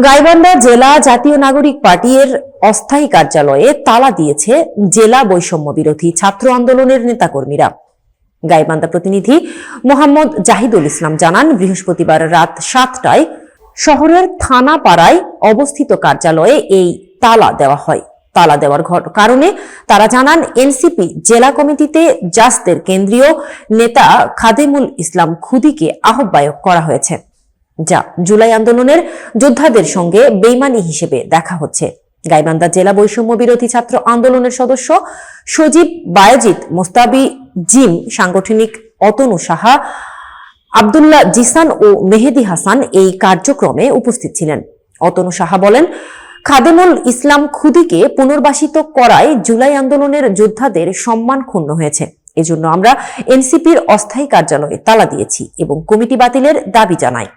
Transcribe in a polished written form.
গাইবান্ধা জেলা জাতীয় নাগরিক পার্টির অস্থায়ী কার্যালয়ে তালা দিয়েছে জেলা বৈষম্য বিরোধী ছাত্র আন্দোলনের নেতাকর্মীরা। গাইবান্ধা প্রতিনিধি মোহাম্মদ জাহিদুল ইসলাম জানান, বৃহস্পতিবার রাত 7টায় শহরের থানাপাড়ায় অবস্থিত কার্যালয়ে এই তালা দেওয়া হয়। তালা দেওয়ার কারণে তারা জানান, এনসিপি জেলা কমিটিতে জাসদের কেন্দ্রীয় নেতা খাদেমুল ইসলাম খুদিকে আহ্বায়ক করা হয়েছে, যা জুলাই আন্দোলনের যোদ্ধাদের সঙ্গে বেইমানি হিসেবে দেখা হচ্ছে। গাইবান্ধা জেলা বৈষম্য বিরোধী ছাত্র আন্দোলনের সদস্য সজীব বায়েজিদ, মোস্তাবি জিম, সাংগঠনিক অতনু সাহা, আব্দুল্লাহ জিসান ও মেহেদি হাসান এই কার্যক্রমে উপস্থিত ছিলেন। অতনু সাহা বলেন, খাদেমুল ইসলাম খুদিকে পুনর্বাসিত করায় জুলাই আন্দোলনের যোদ্ধাদের সম্মান ক্ষুণ্ণ হয়েছে। এজন্য আমরা এনসিপির অস্থায়ী কার্যালয়ে তালা দিয়েছি এবং কমিটি বাতিলের দাবি জানাই।